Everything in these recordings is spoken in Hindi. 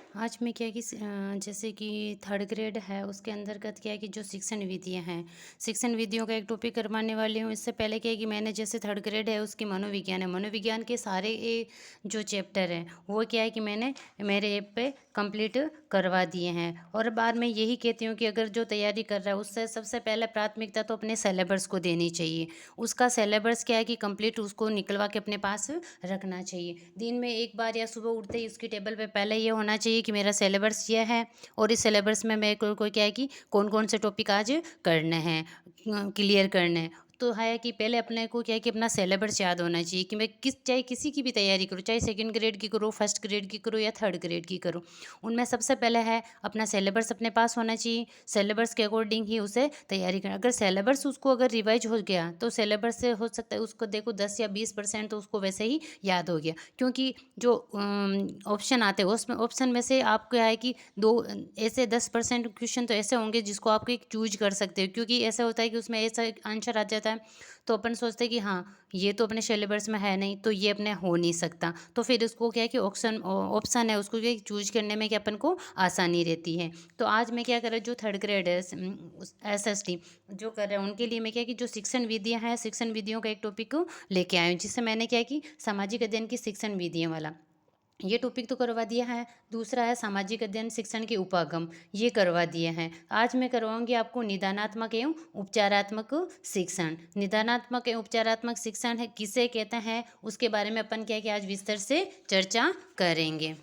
आज में क्या है कि जैसे कि थर्ड ग्रेड है उसके अंतर्गत क्या है कि जो शिक्षण विधियाँ हैं, शिक्षण विधियों का एक टॉपिक करवाने वाली हूँ। इससे पहले क्या है कि मैंने जैसे थर्ड ग्रेड है उसकी मनोविज्ञान है, मनोविज्ञान के सारे जो चैप्टर हैं वो क्या है कि मैंने मेरे ऐप पे कंप्लीट करवा दिए हैं। और बाद में यही कहती हूँ कि अगर जो तैयारी कर रहा है उससे सबसे पहले प्राथमिकता तो अपने सिलेबस को देनी चाहिए। उसका सिलेबस क्या है कि कंप्लीट उसको निकलवा के अपने पास रखना चाहिए। दिन में एक बार या सुबह उठते ही उसकी टेबल पे पहले ये होना चाहिए कि मेरा सिलेबस ये है और इस सिलेबस में मेरे को क्या है कि कौन कौन से टॉपिक आज करने हैं, क्लियर करने हैं। तो है कि पहले अपने को क्या है कि अपना सिलेबस याद होना चाहिए कि मैं चाहे किसी की भी तैयारी करूँ, चाहे सेकंड ग्रेड की करूँ, फर्स्ट ग्रेड की करूँ या थर्ड ग्रेड की करूँ, उनमें सबसे पहले है अपना सिलेबस अपने पास होना चाहिए। सिलेबस के अकॉर्डिंग ही उसे तैयारी करना। अगर सिलेबस उसको अगर रिवाइज हो गया तो सिलेबस से हो सकता है उसको देखो 10 या 20% तो उसको वैसे ही याद हो गया। क्योंकि जो ऑप्शन आते हैं उसमें ऑप्शन में से आपको क्या है कि दो ऐसे 10% क्वेश्चन तो ऐसे होंगे जिसको आप एक चूज कर सकते हो। क्योंकि ऐसा होता है कि उसमें ऐसा एक आंसर आ जाता है तो अपन सोचते हैं कि हाँ ये तो अपने सिलेबस में है नहीं तो ये अपने हो नहीं सकता। तो फिर उसको क्या है कि ऑप्शन ऑप्शन है उसको क्या चूज करने में क्या अपन को आसानी रहती है। तो आज मैं क्या कर रहा हूँ, जो थर्ड ग्रेड है SST जो कर रहे हैं उनके लिए मैं क्या कि जो शिक्षण विधियाँ हैं, शिक्षण विधियों का एक टॉपिक लेके आई हूँ जिससे मैंने क्या कि सामाजिक अध्ययन की शिक्षण विधियों वाला ये टॉपिक तो करवा दिया है। दूसरा है सामाजिक अध्ययन शिक्षण के उपागम, ये करवा दिए हैं। आज मैं करवाऊंगी आपको निदानात्मक एवं उपचारात्मक शिक्षण। निदानात्मक एवं उपचारात्मक शिक्षण है किसे कहते हैं उसके बारे में अपन क्या है कि आज विस्तार से चर्चा करेंगे।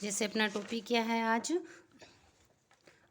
जैसे अपना टॉपिक क्या है, आज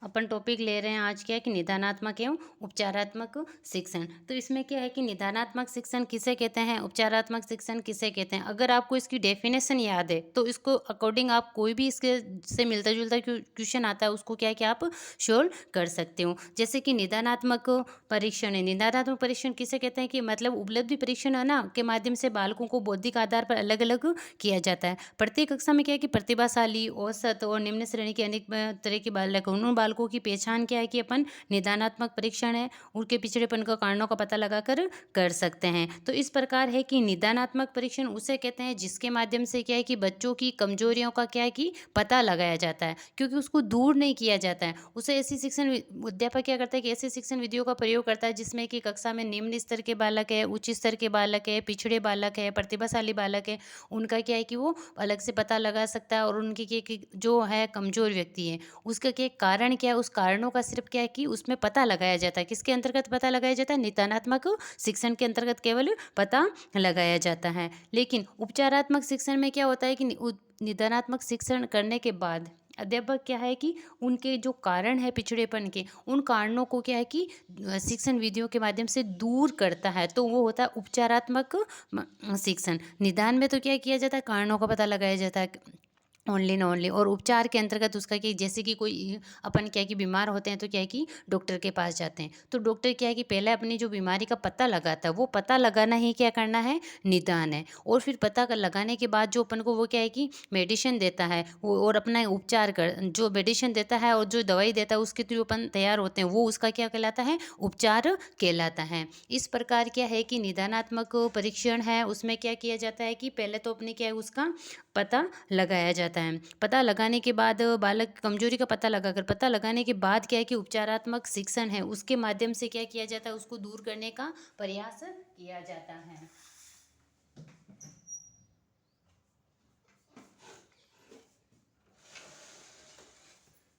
अपन टॉपिक ले रहे हैं आज क्या है कि निदानात्मक एवं उपचारात्मक शिक्षण। तो इसमें क्या है कि निदानात्मक शिक्षण किसे कहते हैं, उपचारात्मक शिक्षण किसे कहते हैं। अगर आपको इसकी डेफिनेशन याद है तो इसको अकॉर्डिंग आप कोई भी इसके से मिलता जुलता क्वेश्चन आता है उसको क्या है कि आप सोल्व कर सकते हो। जैसे कि निदानात्मक परीक्षण है, निदानात्मक परीक्षण किसे कहते हैं कि मतलब उपलब्धि परीक्षण है ना के माध्यम से बालकों को बौद्धिक आधार पर अलग अलग किया जाता है। प्रत्येक कक्षा में क्या है कि प्रतिभाशाली, औसत और निम्न श्रेणी के अनेक तरह के बालक, उन बालकों की पहचान क्या है कि अपन निदानात्मक परीक्षण है उनके पिछड़ेपन का कारणों का पता लगाकर कर सकते हैं। तो इस प्रकार है कि निदानात्मक परीक्षण उसे कहते हैं जिसके माध्यम से क्या है कि बच्चों की कमजोरियों का क्या है कि पता लगाया जाता है, क्योंकि उसको दूर नहीं किया जाता है। उसे ऐसी शिक्षण अध्यापक क्या करता है कि ऐसी शिक्षण विधियों का प्रयोग करता है जिसमें कि कक्षा में निम्न स्तर के बालक है, उच्च स्तर के बालक है, पिछड़े बालक है, प्रतिभाशाली बालक है, उनका क्या है कि वो अलग से पता लगा सकता है। और उनकी क्या कि जो है कमजोर व्यक्ति है उसका क्या कारण क्या है, उस कारणों का सिर्फ क्या है कि उसमें पता लगाया जाता है। किसके अंतर्गत पता लगाया जाता है, निदानात्मक शिक्षण के अंतर्गत केवल पता लगाया जाता है। लेकिन उपचारात्मक शिक्षण में क्या होता है कि निदानात्मक शिक्षण करने के बाद अध्यापक क्या है कि उनके जो कारण है पिछड़ेपन के, उन कारणों को क्या है कि शिक्षण विधियों के माध्यम से दूर करता है। तो वो होता है उपचारात्मक शिक्षण। निदान में तो क्या किया जाता है, कारणों का पता लगाया जाता है ओनली न ओनली। और उपचार के अंतर्गत उसका कि जैसे कि कोई अपन क्या है कि बीमार होते हैं तो क्या है कि डॉक्टर के पास जाते हैं। तो डॉक्टर क्या है कि पहले अपनी जो बीमारी का पता लगाता है वो पता लगाना ही क्या करना है, निदान है। और फिर पता लगाने के बाद जो अपन को वो क्या है कि मेडिसिन देता है वो, और अपना उपचार कर जो मेडिसिन देता है और जो दवाई देता है उसके थ्रू अपन तैयार होते हैं वो उसका क्या कहलाता है, उपचार कहलाता है। इस प्रकार क्या है कि निदानात्मक परीक्षण है उसमें क्या किया जाता है कि पहले तो अपने क्या है उसका पता लगाया जाता है। पता लगाने के बाद बालक की कमजोरी का पता लगाने के बाद क्या है कि उपचारात्मक शिक्षण है उसके माध्यम से क्या किया जाता है, उसको दूर करने का प्रयास किया जाता है।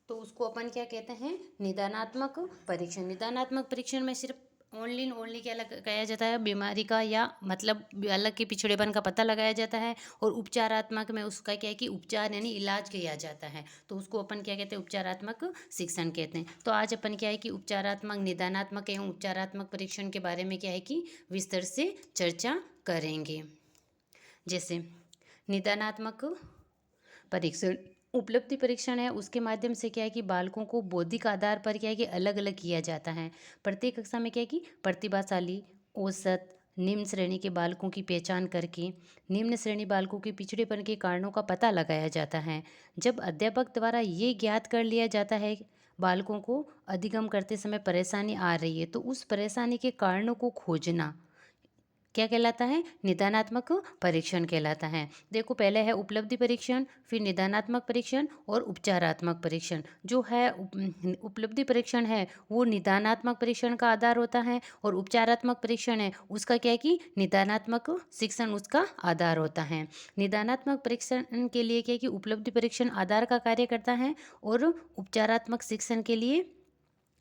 तो उसको अपन क्या कहते हैं, निदानात्मक परीक्षण। निदानात्मक परीक्षण में सिर्फ ओनली ओनली क्या लगाया जाता है, बीमारी का या मतलब बालक के पिछड़ेपन का पता लगाया जाता है। और उपचारात्मक में उसका क्या है कि उपचार यानी इलाज किया जाता है। तो उसको अपन क्या कहते हैं, उपचारात्मक शिक्षण कहते हैं। तो आज अपन क्या है कि उपचारात्मक, निदानात्मक एवं उपचारात्मक परीक्षण के बारे में क्या है कि विस्तार से चर्चा करेंगे। जैसे निदानात्मक परीक्षण उपलब्धि परीक्षण है उसके माध्यम से क्या है कि बालकों को बौद्धिक आधार पर क्या है कि अलग अलग किया जाता है। प्रत्येक कक्षा में क्या है कि प्रतिभाशाली, औसत, निम्न श्रेणी के बालकों की पहचान करके निम्न श्रेणी बालकों के पिछड़ेपन के कारणों का पता लगाया जाता है। जब अध्यापक द्वारा ये ज्ञात कर लिया जाता है बालकों को अधिगम करते समय परेशानी आ रही है, तो उस परेशानी के कारणों को खोजना क्या कहलाता है? निदानात्मक परीक्षण कहलाता है। देखो, पहले है उपलब्धि परीक्षण, फिर निदानात्मक परीक्षण और उपचारात्मक परीक्षण। जो है उपलब्धि परीक्षण है वो निदानात्मक परीक्षण का आधार होता है, और उपचारात्मक परीक्षण है उसका क्या है कि निदानात्मक शिक्षण उसका आधार होता है। निदानात्मक परीक्षण के लिए क्या है कि उपलब्धि परीक्षण आधार का कार्य करता है, और उपचारात्मक शिक्षण के लिए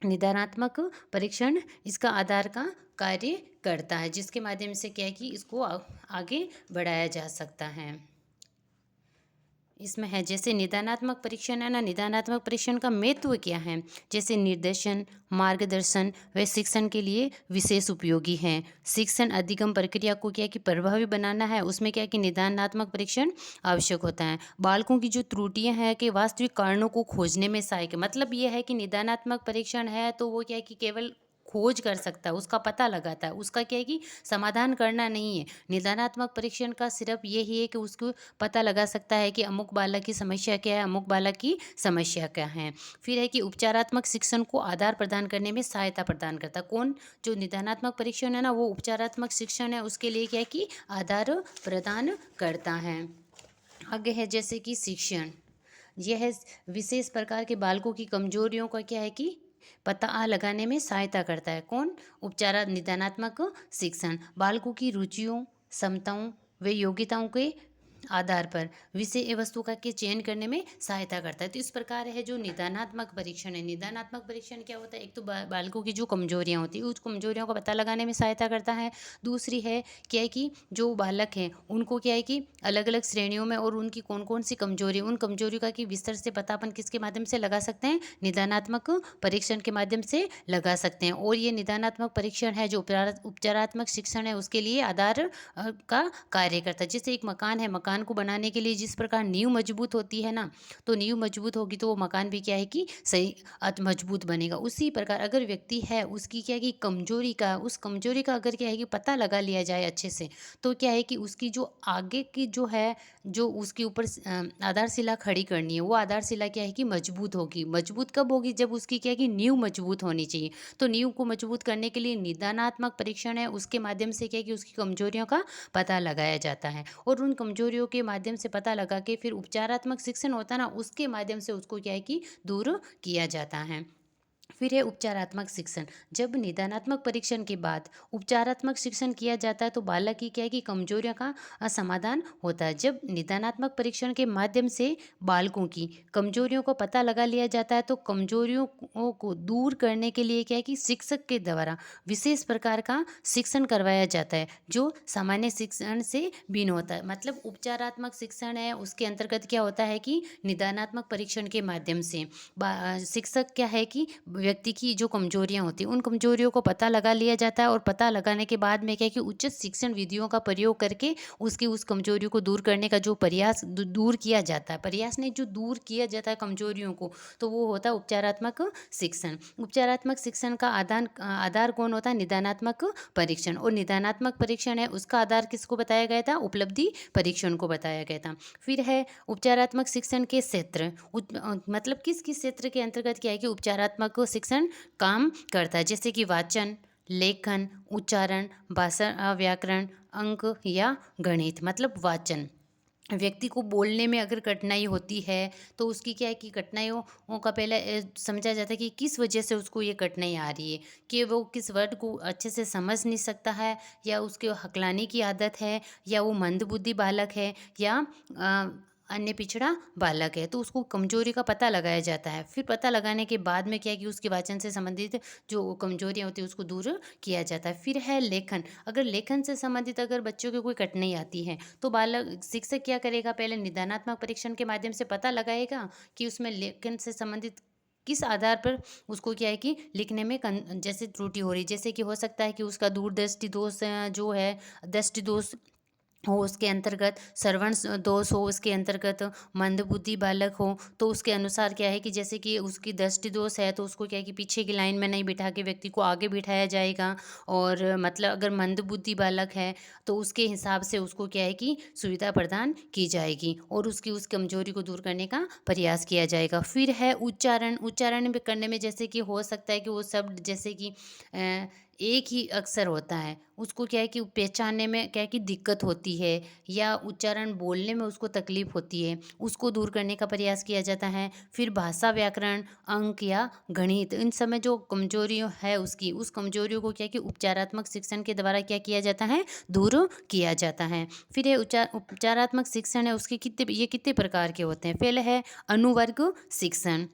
निदानात्मक परीक्षण इसका आधार का कार्य करता है, जिसके माध्यम से क्या है कि इसको आगे बढ़ाया जा सकता है। इसमें है जैसे निदानात्मक परीक्षण है ना, निदानात्मक परीक्षण का महत्व क्या है? जैसे निर्देशन, मार्गदर्शन व शिक्षण के लिए विशेष उपयोगी है। शिक्षण अधिगम प्रक्रिया को क्या है कि प्रभावी बनाना है, उसमें क्या है कि निदानात्मक परीक्षण आवश्यक होता है। बालकों की जो त्रुटियां हैं कि वास्तविक कारणों को खोजने में सहायक है। मतलब ये है कि निदानात्मक परीक्षण है तो वो क्या है कि केवल खोज कर सकता है, उसका पता लगाता है, उसका क्या है कि समाधान करना नहीं है। निदानात्मक परीक्षण का सिर्फ यही है कि उसको पता लगा सकता है कि अमुक बालक की समस्या क्या है, अमुक बालक की समस्या क्या है। फिर है कि उपचारात्मक शिक्षण को आधार प्रदान करने में सहायता प्रदान करता है। कौन? जो निदानात्मक परीक्षण है ना, वो उपचारात्मक शिक्षण है उसके लिए क्या है कि आधार प्रदान करता है। आगे है जैसे कि शिक्षण, यह विशेष प्रकार के बालकों की कमजोरियों का क्या है कि पता लगाने में सहायता करता है। कौन? उपचार निदानात्मक शिक्षण बालकों की रुचियों, क्षमताओं व योग्यताओं के आधार पर विषय वस्तु का के चयन करने में सहायता करता है। तो इस प्रकार है जो निदानात्मक परीक्षण है। निदानात्मक परीक्षण क्या होता है? एक तो बालकों की जो कमजोरियां होती है उस कमजोरियों का पता लगाने में सहायता करता है। दूसरी है क्या है कि जो बालक हैं उनको क्या है कि अलग अलग श्रेणियों में और उनकी कौन कौन सी कमजोरी, उन कमजोरियों का कि विस्तार से पता अपन किसके माध्यम से लगा सकते हैं? निदानात्मक परीक्षण के माध्यम से लगा सकते हैं। और ये निदानात्मक परीक्षण है जो उपचारात्मक शिक्षण है उसके लिए आधार का कार्य करता है। जैसे एक मकान है, मकान को बनाने के लिए जिस प्रकार नींव मजबूत होती है ना, तो नींव मजबूत होगी तो वो मकान भी क्या है कि सही मजबूत बनेगा। उसी प्रकार अगर व्यक्ति है उसकी क्या है कि कमजोरी का, उस कमजोरी का अगर क्या है कि पता लगा लिया जाए अच्छे से, तो क्या है कि उसकी जो आगे की जो है, जो उसके ऊपर आधारशिला खड़ी करनी है, वो आधारशिला क्या है कि मजबूत होगी। मजबूत कब होगी? जब उसकी क्या है कि नींव मजबूत होनी चाहिए। तो नींव को मजबूत करने के लिए निदानात्मक परीक्षण है उसके माध्यम से क्या है कि उसकी कमजोरियों का पता लगाया जाता है, और उन कमजोरियों के माध्यम से पता लगा के फिर उपचारात्मक शिक्षण होता है ना, उसके माध्यम से उसको क्या है कि दूर किया जाता है। फिर है उपचारात्मक शिक्षण। जब निदानात्मक परीक्षण के बाद उपचारात्मक शिक्षण किया जाता है तो बालक की क्या है कि कमजोरियों का समाधान होता है। जब निदानात्मक परीक्षण के माध्यम से बालकों की कमजोरियों को पता लगा लिया जाता है तो कमजोरियों को दूर करने के लिए क्या है कि शिक्षक के द्वारा विशेष प्रकार का शिक्षण करवाया जाता है जो सामान्य शिक्षण से भिन्न होता है। मतलब उपचारात्मक शिक्षण है उसके अंतर्गत क्या होता है कि निदानात्मक परीक्षण के माध्यम से शिक्षक क्या है कि व्यक्ति की जो कमजोरियां होती हैं उन कमजोरियों को पता लगा लिया जाता है, और पता लगाने के बाद में क्या है कि उचित शिक्षण विधियों का प्रयोग करके उसकी उस कमजोरियों को दूर करने का जो प्रयास दूर किया जाता है, प्रयास नहीं जो दूर किया जाता है कमजोरियों को, तो वो होता है उपचारात्मक शिक्षण। उपचारात्मक शिक्षण का आधार कौन होता है? निदानात्मक परीक्षण। और निदानात्मक परीक्षण है उसका आधार किसको बताया गया था? उपलब्धि परीक्षण को बताया गया था। फिर है उपचारात्मक शिक्षण के क्षेत्र, मतलब किस किस क्षेत्र के अंतर्गत क्या है कि उपचारात्मक शिक्षण काम करता है। जैसे कि वाचन, लेखन, उच्चारण, भाषा, व्याकरण, अंक या गणित। मतलब वाचन, व्यक्ति को बोलने में अगर कठिनाई होती है तो उसकी क्या है कि कठिनाइयों का पहले समझा जाता है कि किस वजह से उसको ये कठिनाई आ रही है, कि वो किस वर्ड को अच्छे से समझ नहीं सकता है, या उसके हकलाने की आदत है, या वो मंदबुद्धि बालक है, या अन्य पिछड़ा बालक है। तो उसको कमजोरी का पता लगाया जाता है। फिर पता लगाने के बाद में क्या है कि उसके वाचन से संबंधित जो कमजोरियाँ होती है उसको दूर किया जाता है। फिर है लेखन। अगर लेखन से संबंधित अगर बच्चों की कोई कठिनाई आती है तो बालक शिक्षक क्या करेगा? पहले निदानात्मक परीक्षण के माध्यम से पता लगाएगा कि उसमें लेखन से संबंधित किस आधार पर उसको क्या है कि लिखने में जैसे त्रुटि हो रही, जैसे कि हो सकता है कि उसका दूरदृष्टि दोष जो है, दृष्टि दोष हो उसके अंतर्गत, श्रवण दोष हो उसके अंतर्गत, मंदबुद्धि बालक हो तो उसके अनुसार क्या है कि जैसे कि उसकी दृष्टि दोष है तो उसको क्या है कि पीछे की लाइन में नहीं बिठा के व्यक्ति को आगे बिठाया जाएगा। और मतलब अगर मंदबुद्धि बालक है तो उसके हिसाब से उसको क्या है कि सुविधा प्रदान की जाएगी और उसकी उस कमजोरी को दूर करने का प्रयास किया जाएगा। फिर है उच्चारण। उच्चारण भी करने में जैसे कि हो सकता है कि वो शब्द जैसे कि एक ही अक्षर होता है, उसको क्या है कि पहचानने में क्या है कि दिक्कत होती है या उच्चारण बोलने में उसको तकलीफ होती है, उसको दूर करने का प्रयास किया जाता है। फिर भाषा, व्याकरण, अंक या गणित, इन सब में जो कमजोरियों है उसकी, उस कमजोरियों को क्या है कि उपचारात्मक शिक्षण के द्वारा क्या किया जाता है, दूर किया जाता है। फिर ये उपचारात्मक शिक्षण है उसके कितने प्रकार के होते हैं। पहले है अनुवर्ग शिक्षण।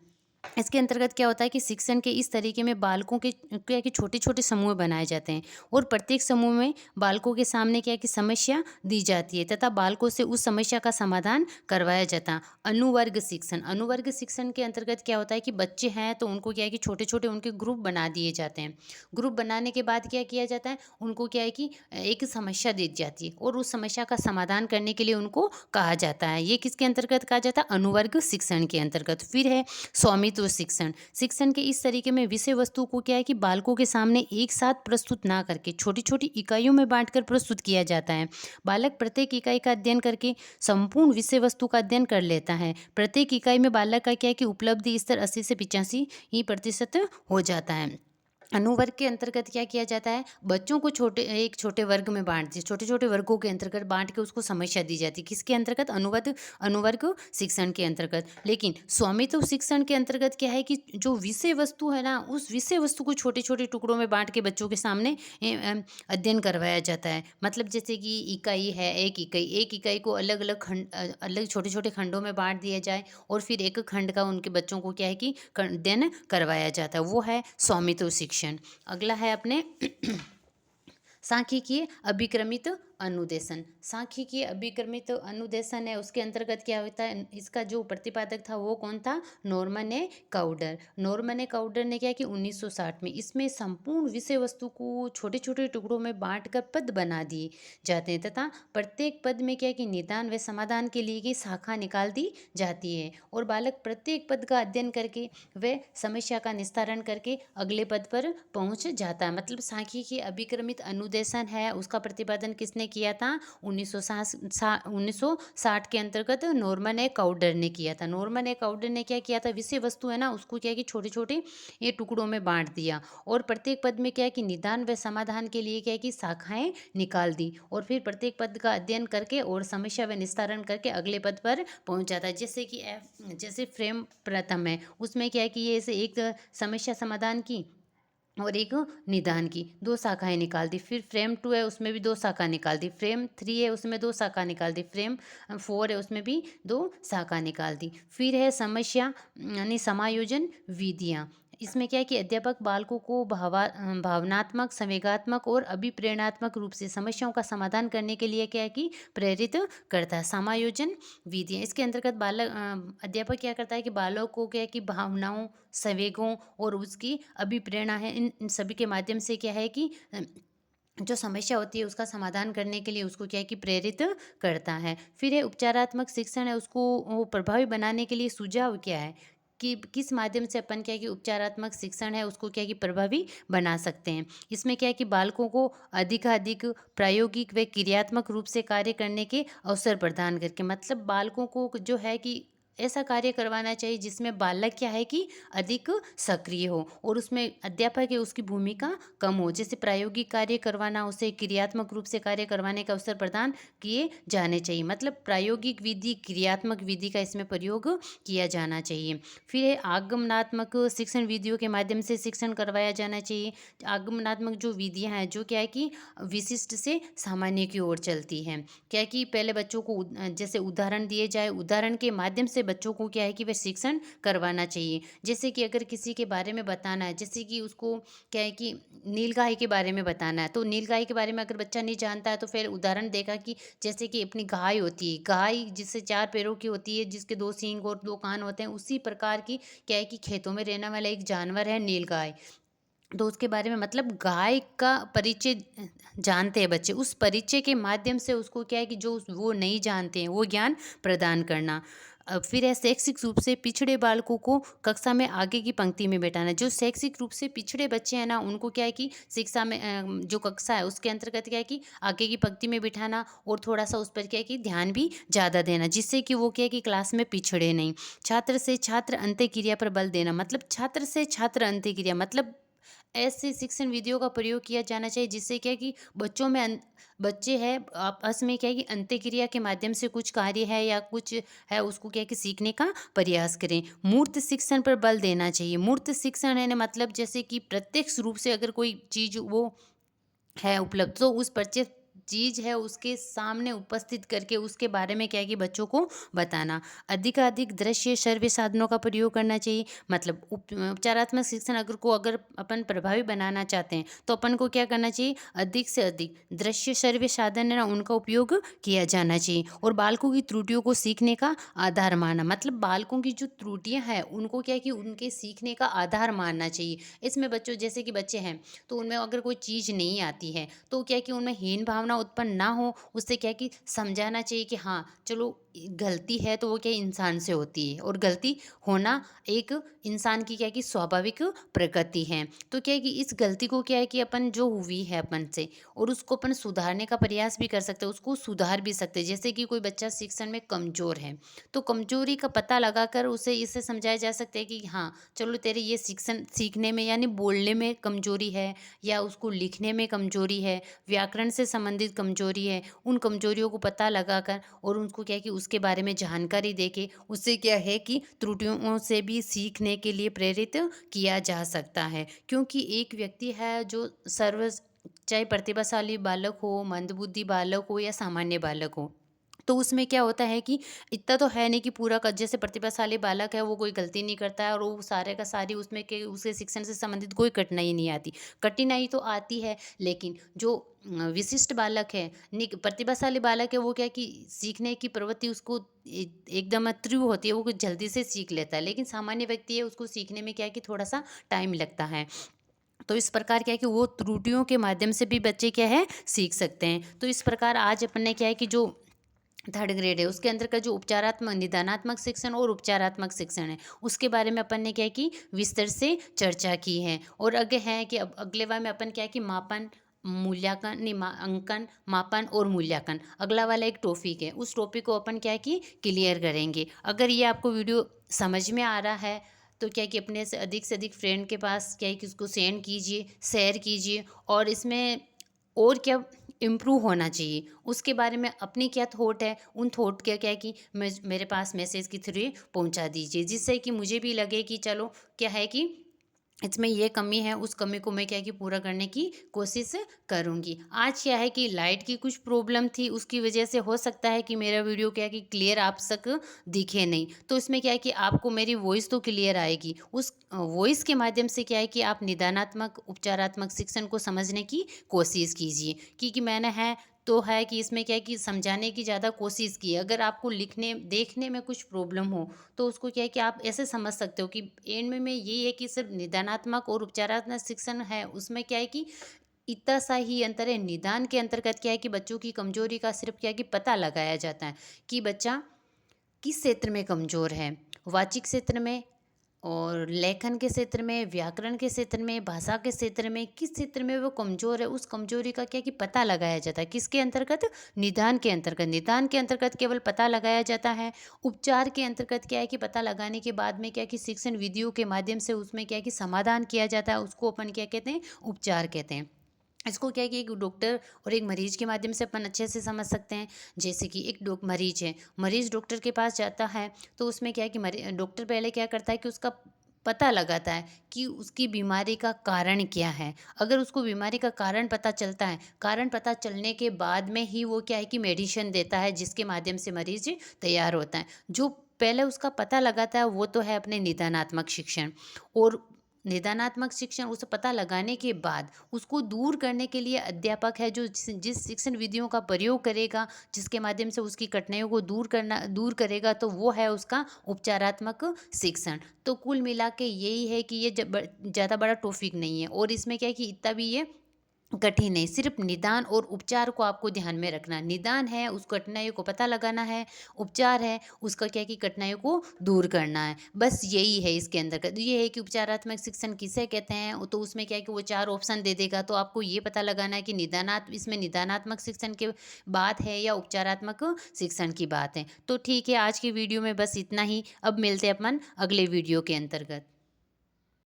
इसके अंतर्गत क्या होता है कि शिक्षण के इस तरीके में बालकों के क्या है कि छोटे छोटे समूह बनाए जाते हैं और प्रत्येक समूह में बालकों के सामने क्या है कि समस्या दी जाती है तथा बालकों से उस समस्या का समाधान करवाया जाता है। अनुवर्ग शिक्षण। अनुवर्ग शिक्षण के अंतर्गत क्या होता है कि बच्चे हैं तो उनको क्या है कि छोटे छोटे उनके ग्रुप बना दिए जाते हैं। ग्रुप बनाने के बाद क्या किया जाता है, उनको क्या है कि एक समस्या दी जाती है और उस समस्या का समाधान करने के लिए उनको कहा जाता है। ये किसके अंतर्गत कहा जाता है, अनुवर्ग शिक्षण के अंतर्गत। फिर है स्वामित्व शिक्षण। शिक्षण के इस तरीके में विषय वस्तु को क्या है कि बालकों के सामने एक साथ प्रस्तुत ना करके छोटी छोटी इकाइयों में बांटकर प्रस्तुत किया जाता है। बालक प्रत्येक इकाई का अध्ययन करके संपूर्ण विषय वस्तु का अध्ययन कर लेता है। प्रत्येक इकाई में बालक का क्या है कि उपलब्धि स्तर 80 से 85% हो जाता है। अनुवर्ग के अंतर्गत क्या किया जाता है, बच्चों को एक छोटे वर्ग में बांट दिए, छोटे छोटे वर्गों के अंतर्गत बांट के उसको समस्या दी जाती है। किसके अंतर्गत, अनुवर्ग शिक्षण के अंतर्गत। लेकिन स्वामित्व शिक्षण के अंतर्गत क्या है कि जो विषय वस्तु है ना, उस विषय वस्तु को छोटे छोटे टुकड़ों में बांट के बच्चों के सामने अध्ययन करवाया जाता है। मतलब जैसे कि इकाई है, एक इकाई को अलग अलग अलग छोटे छोटे खंडों में बांट दिया जाए और फिर एक खंड का उनके बच्चों को क्या है कि अध्ययन करवाया जाता है, वो है स्वामित्व शिक्षण। अगला है अपने सांख्यिकीय अभिक्रमित अनुदेशन। सांख्यिकीय अभिक्रमित अनुदेशन है उसके अंतर्गत क्या होता है, इसका जो प्रतिपादक था वो कौन था, नॉर्मन ए काउडर। नॉर्मन ए काउडर ने क्या कि 1960 में इसमें संपूर्ण विषय वस्तु को छोटे छोटे टुकड़ों में बांटकर पद बना दिए जाते हैं तथा प्रत्येक पद में क्या कि निदान व समाधान के लिए की शाखा निकाल दी जाती है और बालक प्रत्येक पद का अध्ययन करके व समस्या का निस्तारण करके अगले पद पर पहुंच जाता है। मतलब सांख्यिकीय अभिक्रमित अनुदेशन है उसका प्रतिपादन किसने किया था, 1960 के अंतर्गत नॉर्मन ए काउडर ने किया था। नॉर्मन ए काउडर ने क्या किया था, विषय वस्तु है ना उसको क्या कि छोटे छोटे ये टुकड़ों में बांट दिया और प्रत्येक पद में क्या है कि निदान व समाधान के लिए क्या है कि शाखाएं निकाल दी और फिर प्रत्येक पद का अध्ययन करके और समस्या व निस्तारण करके अगले पद पर पहुंच जाता है। जैसे कि जैसे फ्रेम प्रथम है उसमें क्या है कि ये ऐसे एक समस्या समाधान की और एक निदान की, दो शाखाएं निकाल दी। फिर फ्रेम 2 है उसमें भी दो शाखा निकाल दी। फ्रेम 3 है उसमें दो शाखा निकाल दी। फ्रेम 4 है उसमें भी दो शाखा निकाल दी। फिर है समस्या यानी समायोजन विधियाँ। इसमें क्या है कि अध्यापक बालकों को भावनात्मक, संवेगात्मक और अभिप्रेरणात्मक रूप से समस्याओं का समाधान करने के लिए क्या है कि प्रेरित करता है। समायोजन विधियाँ, इसके अंतर्गत अध्यापक क्या करता है कि बालक को क्या है कि भावनाओं, संवेगों और उसकी अभिप्रेरणा है, इन सभी के माध्यम से क्या है कि जो समस्या होती है उसका समाधान करने के लिए उसको क्या है कि प्रेरित करता है। फिर है उपचारात्मक शिक्षण है उसको वो प्रभावी बनाने के लिए सुझाव क्या है कि किस माध्यम से अपन क्या है कि उपचारात्मक शिक्षण है उसको क्या है कि प्रभावी बना सकते हैं। इसमें क्या है कि बालकों को अधिकाधिक प्रायोगिक व क्रियात्मक रूप से कार्य करने के अवसर प्रदान करके, मतलब बालकों को जो है कि ऐसा कार्य करवाना चाहिए जिसमें बालक क्या है कि अधिक सक्रिय हो और उसमें अध्यापक है उसकी भूमिका कम हो। जैसे प्रायोगिक कार्य करवाना, उसे क्रियात्मक रूप से कार्य करवाने का अवसर प्रदान किए जाने चाहिए। मतलब प्रायोगिक विधि, क्रियात्मक विधि का इसमें प्रयोग किया जाना चाहिए। फिर है आगमनात्मक शिक्षण विधियों के माध्यम से शिक्षण करवाया जाना चाहिए। आगमनात्मक जो विधियाँ हैं जो क्या है कि विशिष्ट से सामान्य की ओर चलती हैं। क्या है कि पहले बच्चों को जैसे उदाहरण दिए जाए, उदाहरण के माध्यम से बच्चों को क्या है कि वह शिक्षण करवाना चाहिए। जैसे कि अगर किसी के बारे में बताना है, जैसे कि उसको क्या है कि नीलगाय के बारे में बताना है, तो नीलगाय के बारे में अगर बच्चा नहीं जानता है तो फिर उदाहरण देगा कि जैसे कि अपनी गाय होती है, गाय जिससे 4 पैरों की होती है, जिसके 2 सींग और 2 कान होते हैं, उसी प्रकार की क्या है कि खेतों में रहने वाला एक जानवर है नीलगाय। तो उसके बारे में मतलब गाय का परिचय जानते हैं बच्चे, उस परिचय के माध्यम से उसको क्या है कि जो वो नहीं जानते हैं वो ज्ञान प्रदान करना। फिर है शैक्षिक रूप से पिछड़े बालकों को कक्षा में आगे की पंक्ति में बैठाना। जो शैक्षिक रूप से पिछड़े बच्चे हैं ना, उनको क्या है कि शिक्षा में जो कक्षा है उसके अंतर्गत क्या है कि आगे की पंक्ति में बिठाना और थोड़ा सा उस पर क्या है कि ध्यान भी ज़्यादा देना, जिससे कि वो क्या है कि क्लास में पिछड़े नहीं। छात्र से छात्र अंत्यक्रिया पर बल देना, मतलब छात्र से छात्र अंत्यक्रिया मतलब ऐसे शिक्षण विधियों का प्रयोग किया जाना चाहिए जिससे क्या है कि बच्चों में बच्चे हैं आपस में क्या है कि अंत्यक्रिया के माध्यम से कुछ कार्य है या कुछ है उसको क्या है कि सीखने का प्रयास करें। मूर्त शिक्षण पर बल देना चाहिए। मूर्त शिक्षण है ना, मतलब जैसे कि प्रत्यक्ष रूप से अगर कोई चीज़ वो है उपलब्ध, तो उस बच्चे चीज़ है उसके सामने उपस्थित करके उसके बारे में क्या है कि बच्चों को बताना। अधिकाधिक दृश्य श्रव्य साधनों का प्रयोग करना चाहिए। मतलब उपचारात्मक शिक्षण अगर अपन प्रभावी बनाना चाहते हैं तो अपन को क्या करना चाहिए, अधिक से अधिक दृश्य श्रव्य साधन है ना उनका उपयोग किया जाना चाहिए। और बालकों की त्रुटियों को सीखने का आधार माना, मतलब बालकों की जो त्रुटियां हैं उनको क्या है कि उनके सीखने का आधार मानना चाहिए। इसमें बच्चों जैसे कि बच्चे हैं तो उनमें अगर कोई चीज़ नहीं आती है तो क्या है कि उनमें हीन भावना उत्पन्न ना हो, उससे क्या है कि समझाना चाहिए कि हाँ चलो गलती है तो वो क्या इंसान से होती है और गलती होना एक इंसान की क्या है कि स्वाभाविक प्रकृति है। तो क्या है कि इस गलती को क्या है कि अपन जो हुई है अपन से और उसको अपन सुधारने का प्रयास भी कर सकते हैं, उसको सुधार भी सकते हैं। जैसे कि कोई बच्चा शिक्षण में कमज़ोर है तो कमजोरी का पता लगाकर उसे इससे समझाया जा सकता है कि हाँ चलो तेरे ये शिक्षण सीखने में यानी बोलने में कमजोरी है या उसको लिखने में कमजोरी है, व्याकरण से संबंधित कमजोरी है, उन कमजोरियों को पता लगाकर और उनको क्या है कि उसके बारे में जानकारी देके उससे क्या है कि त्रुटियों से भी सीखने के लिए प्रेरित किया जा सकता है। क्योंकि एक व्यक्ति है जो सर्व चाहे प्रतिभाशाली बालक हो, मंदबुद्धि बालक हो या सामान्य बालक हो, तो उसमें क्या होता है कि इतना तो है नहीं कि पूरा जैसे प्रतिभाशाली बालक है वो कोई गलती नहीं करता है और वो सारे का सारी उसमें के उसके शिक्षण से संबंधित कोई कठिनाई नहीं आती। कठिनाई तो आती है लेकिन जो विशिष्ट बालक है प्रतिभाशाली बालक है वो क्या है कि सीखने की प्रवृत्ति उसको एकदम तीव्र होती है, वो कुछ जल्दी से सीख लेता है। लेकिन सामान्य व्यक्ति है उसको सीखने में क्या है कि थोड़ा सा टाइम लगता है। तो इस प्रकार क्या है कि वो त्रुटियों के माध्यम से भी बच्चे क्या है सीख सकते हैं। तो इस प्रकार आज अपन ने क्या है कि जो थर्ड ग्रेड है उसके अंतर्गत जो उपचारात्मक निदानात्मक शिक्षण और उपचारात्मक शिक्षण है उसके बारे में अपन ने क्या है कि विस्तार से चर्चा की है। और आगे है कि अब अगले बार में अपन क्या है कि मापन मूल्यांकन नहीं अंकन मापन और मूल्यांकन अगला वाला एक टॉपिक है, उस टॉपिक को अपन क्या है कि क्लियर करेंगे। अगर ये आपको वीडियो समझ में आ रहा है तो क्या है कि अपने से अधिक फ्रेंड के पास क्या है कि उसको सेंड कीजिए, शेयर कीजिए। और इसमें और क्या इम्प्रूव होना चाहिए उसके बारे में अपनी क्या थॉट है, उन थॉट क्या क्या है कि मेरे पास मैसेज के थ्रू पहुंचा दीजिए, जिससे कि मुझे भी लगे कि चलो क्या है कि इसमें ये कमी है, उस कमी को मैं क्या है कि पूरा करने की कोशिश करूँगी। आज क्या है कि लाइट की कुछ प्रॉब्लम थी उसकी वजह से हो सकता है कि मेरा वीडियो क्या है कि क्लियर आप तक दिखे नहीं। तो इसमें क्या है कि आपको मेरी वॉइस तो क्लियर आएगी, उस वॉइस के माध्यम से क्या है कि आप निदानात्मक उपचारात्मक शिक्षण को समझने की कोशिश कीजिए। क्योंकि मैंने है तो है कि इसमें क्या है कि समझाने की ज़्यादा कोशिश की है। अगर आपको लिखने देखने में कुछ प्रॉब्लम हो तो उसको क्या है कि आप ऐसे समझ सकते हो कि एंड में यही है कि सिर्फ निदानात्मक और उपचारात्मक शिक्षण है उसमें क्या है कि इतना सा ही अंतर है। निदान के अंतर्गत क्या है कि बच्चों की कमजोरी का सिर्फ क्या है कि पता लगाया जाता है कि बच्चा किस क्षेत्र में कमजोर है, वाचिक क्षेत्र में और लेखन के क्षेत्र में, व्याकरण के क्षेत्र में, भाषा के क्षेत्र में, किस क्षेत्र में वो कमज़ोर है, उस कमज़ोरी का क्या कि पता लगाया जाता है। किसके अंतर्गत, निदान के अंतर्गत। निदान के अंतर्गत केवल पता लगाया जाता है। उपचार के अंतर्गत क्या है कि पता लगाने के बाद में क्या कि शिक्षण विधियों के माध्यम से उसमें क्या है कि समाधान किया जाता है, उसको अपन क्या कहते हैं, उपचार कहते हैं। इसको क्या है कि एक डॉक्टर और एक मरीज के माध्यम से अपन अच्छे से समझ सकते हैं। जैसे कि एक मरीज है, मरीज डॉक्टर के पास जाता है तो उसमें क्या है कि डॉक्टर पहले क्या करता है कि उसका पता लगाता है कि उसकी बीमारी का कारण क्या है। अगर उसको बीमारी का कारण पता चलता है, कारण पता चलने के बाद में ही वो क्या है कि मेडिसिन देता है जिसके माध्यम से मरीज तैयार होता है। जो पहले उसका पता लगाता है वो तो है अपने निदानात्मक शिक्षण। और निदानात्मक शिक्षण उसे पता लगाने के बाद उसको दूर करने के लिए अध्यापक है जो जिस शिक्षण विधियों का प्रयोग करेगा, जिसके माध्यम से उसकी कठिनाइयों को दूर करेगा, तो वो है उसका उपचारात्मक शिक्षण। तो कुल मिला के यही है कि ये ज़्यादा बड़ा टॉपिक नहीं है, और इसमें क्या है कि इतना भी ये कठिन नहीं, सिर्फ निदान और उपचार को आपको ध्यान में रखना। निदान है उस कठिनाइयों को पता लगाना है, उपचार है उसका क्या है कि कठिनाइयों को दूर करना है। बस यही है इसके अंदर का। तो ये है कि उपचारात्मक शिक्षण किसे कहते हैं, तो उसमें क्या है कि वो 4 ऑप्शन दे देगा, तो आपको ये पता लगाना है कि इसमें निदानात्मक शिक्षण की बात है या उपचारात्मक शिक्षण की बात है। तो ठीक है, आज की वीडियो में बस इतना ही। अब मिलते हैं अपन अगले वीडियो के अंतर्गत।